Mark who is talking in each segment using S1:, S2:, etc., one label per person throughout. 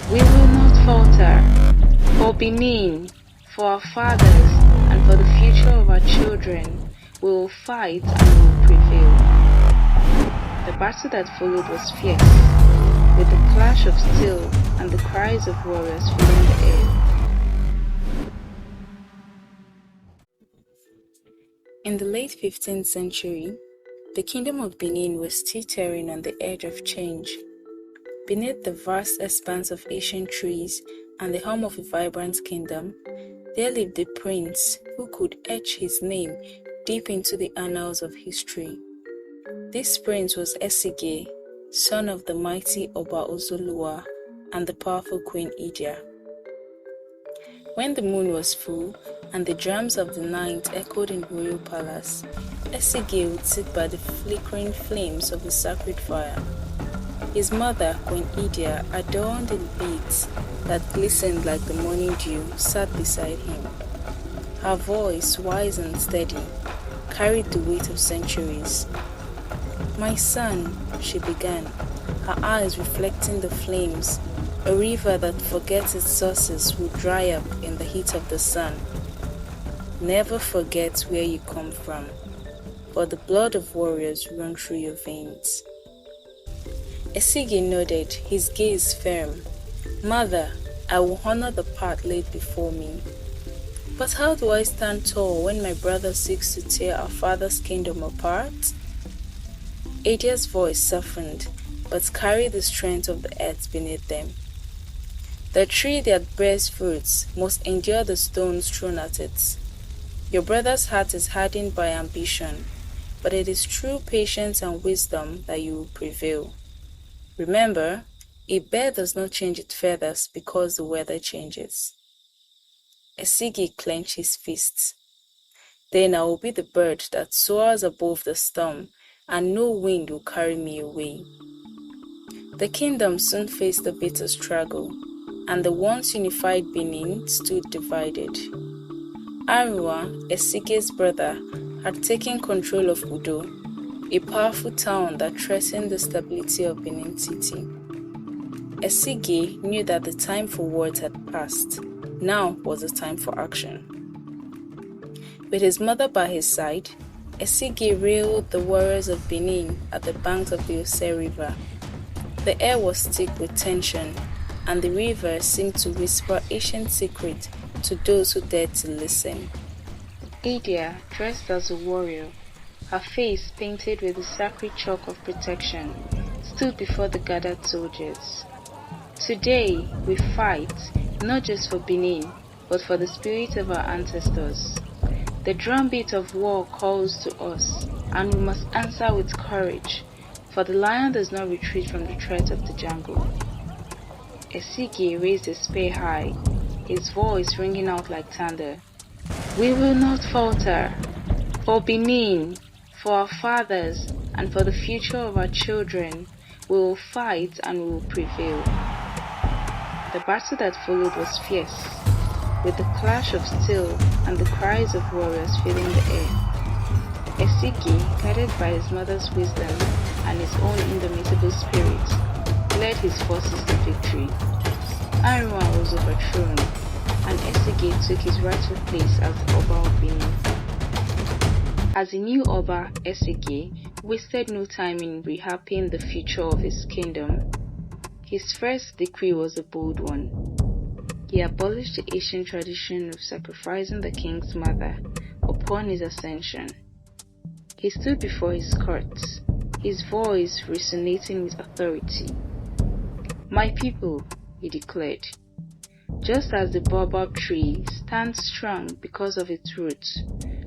S1: We will not falter. For Benin, for our fathers, and for the future of our children, we will fight and we will prevail. The battle that followed was fierce, with the clash of steel and the cries of warriors filling the air. In the late 15th century, the Kingdom of Benin was still teetering on the edge of change. Beneath the vast expanse of ancient trees and the hum of a vibrant kingdom, there lived a prince who could etch his name deep into the annals of history. This prince was Esige, son of the mighty Oba Ozoluwa and the powerful Queen Idia. When the moon was full and the drums of the night echoed in the royal palace, Esige would sit by the flickering flames of the sacred fire. His mother, Queen Idia, adorned in beads that glistened like the morning dew, sat beside him. Her voice, wise and steady, carried the weight of centuries. "My son," she began, her eyes reflecting the flames. "A river that forgets its sources will dry up in the heat of the sun. Never forget where you come from, for the blood of warriors runs through your veins." Esige nodded, his gaze firm. "Mother, I will honor the path laid before me. But how do I stand tall when my brother seeks to tear our father's kingdom apart?" Idia's voice softened, but carried the strength of the earth beneath them. "The tree that bears fruits must endure the stones thrown at it. Your brother's heart is hardened by ambition, but it is through patience and wisdom that you will prevail. Remember, a bird does not change its feathers because the weather changes." Esige clenched his fists. "Then I will be the bird that soars above the storm, and no wind will carry me away." The kingdom soon faced a bitter struggle, and the once unified Benin stood divided. Arua, Esige's brother, had taken control of Udo, a powerful town that threatened the stability of Benin City. Esige knew that the time for words had passed. Now was the time for action. With his mother by his side, Esige rallied the warriors of Benin at the banks of the Ose River. The air was thick with tension, and the river seemed to whisper ancient secrets to those who dared to listen. Idia, dressed as a warrior, her face painted with the sacred chalk of protection, stood before the gathered soldiers. "Today we fight, not just for Benin, but for the spirit of our ancestors. The drumbeat of war calls to us, and we must answer with courage, for the lion does not retreat from the threat of the jungle." Esige raised his spear high, his voice ringing out like thunder. "We will not falter. For Benin, for our fathers, and for the future of our children, we will fight and we will prevail." The battle that followed was fierce, with the clash of steel and the cries of warriors filling the air. Esige, guided by his mother's wisdom and his own indomitable spirit, led his forces to victory. Arua was overthrown, and Esige took his rightful place as the Oba of Benin. As a new Oba, Esige wasted no time in rehapping the future of his kingdom. His first decree was a bold one. He abolished the ancient tradition of sacrificing the king's mother upon his ascension. He stood before his courts, his voice resonating with authority. "My people," he declared, "just as the baobab tree stands strong because of its roots,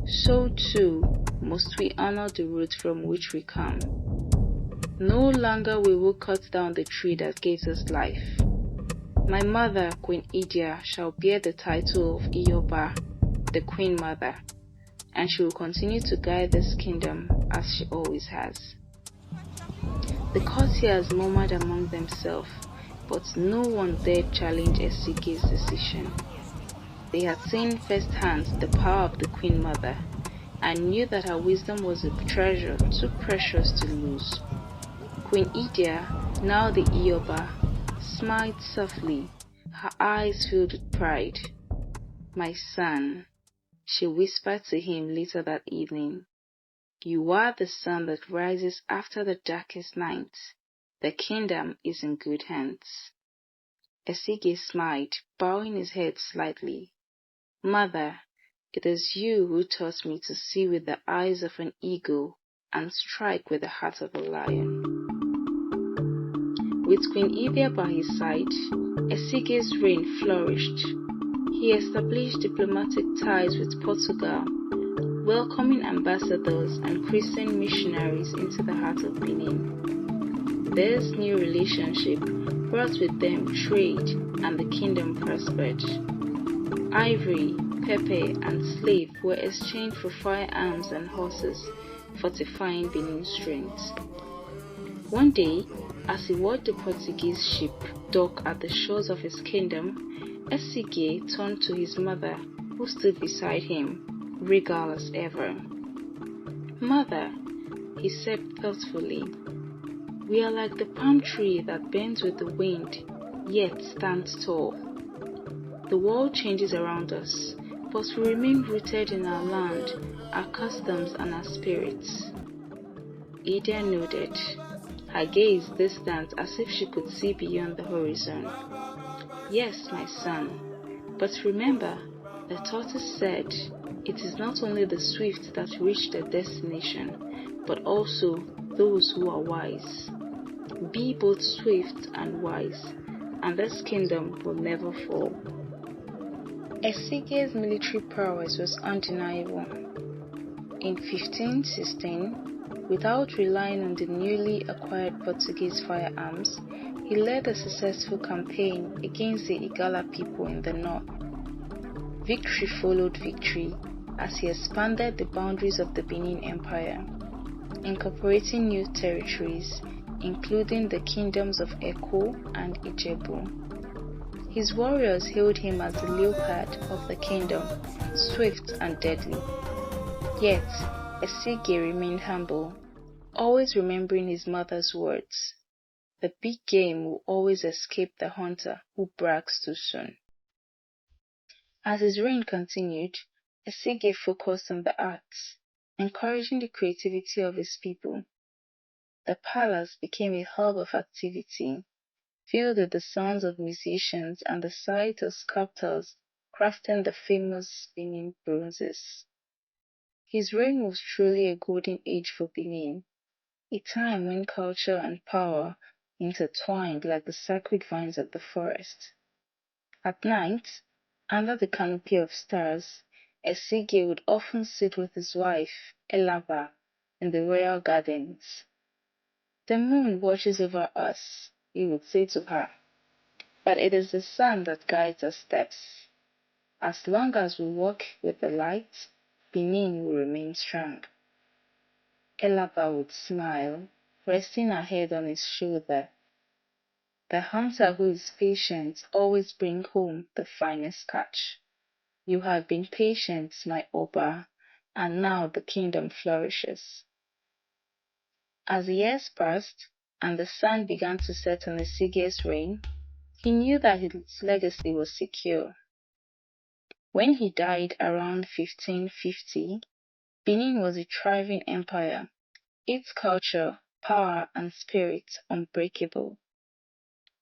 S1: so too must we honor the root from which we come. No longer will we cut down the tree that gives us life. My mother, Queen Idia, shall bear the title of Iyoba, the Queen Mother, and she will continue to guide this kingdom as she always has." The courtiers murmured among themselves, but no one dared challenge Esige's decision. They had seen firsthand the power of the Queen Mother, and knew that her wisdom was a treasure too precious to lose. Queen Idia, now the Iyoba, smiled softly, her eyes filled with pride. "My son," she whispered to him later that evening, "you are the sun that rises after the darkest night. The kingdom is in good hands." Esige smiled, bowing his head slightly. "Mother, it is you who taught me to see with the eyes of an eagle and strike with the heart of a lion." With Queen Idia by his side, Esige's reign flourished. He established diplomatic ties with Portugal, welcoming ambassadors and Christian missionaries into the heart of Benin. This new relationship brought with them trade, and the kingdom prospered. Ivory, pepper, and slave were exchanged for firearms and horses, fortifying Benin's strength. One day, as he watched the Portuguese ship dock at the shores of his kingdom, Esige turned to his mother, who stood beside him, regal as ever. "Mother," he said thoughtfully, "we are like the palm tree that bends with the wind, yet stands tall. The world changes around us, but we remain rooted in our land, our customs, and our spirits." Idia nodded, her gaze distant as if she could see beyond the horizon. "Yes, my son, but remember, the tortoise said, it is not only the swift that reach their destination, but also those who are wise. Be both swift and wise, and this kingdom will never fall." Esige's military prowess was undeniable. In 1516, without relying on the newly acquired Portuguese firearms, he led a successful campaign against the Igala people in the north. Victory followed victory as he expanded the boundaries of the Benin Empire, incorporating new territories, including the kingdoms of Eko and Ijebu. His warriors hailed him as the leopard of the kingdom, swift and deadly. Yet, Esige remained humble, always remembering his mother's words, "The big game will always escape the hunter who brags too soon." As his reign continued, Esige focused on the arts, encouraging the creativity of his people. The palace became a hub of activity, filled with the sounds of musicians and the sight of sculptors crafting the famous spinning bronzes. His reign was truly a golden age for Benin, a time when culture and power intertwined like the sacred vines of the forest. At night, under the canopy of stars, Esige would often sit with his wife, Elaba, in the royal gardens. "The moon watches over us," he would say to her, "but it is the sun that guides our steps. As long as we walk with the light, Benin will remain strong." Elaba would smile, resting her head on his shoulder. "The hunter who is patient always brings home the finest catch. You have been patient, my Oba, and now the kingdom flourishes." As the years passed, and the sun began to set on Esige's reign, he knew that his legacy was secure. When he died around 1550, Benin was a thriving empire, its culture, power, and spirit unbreakable.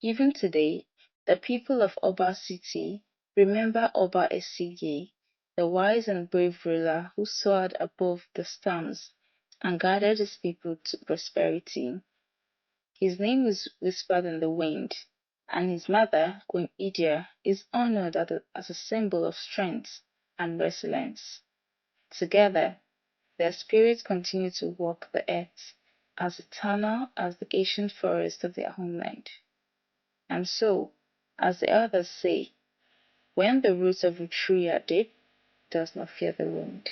S1: Even today, the people of Oba City remember Oba Esige, the wise and brave ruler who soared above the storms and guided his people to prosperity. His name is whispered in the wind, and his mother, Queen Idia, is honored as a symbol of strength and resilience. Together, their spirits continue to walk the earth as eternal as the ancient forest of their homeland. And so, as the elders say, when the roots of a tree are deep, it does not fear the wind.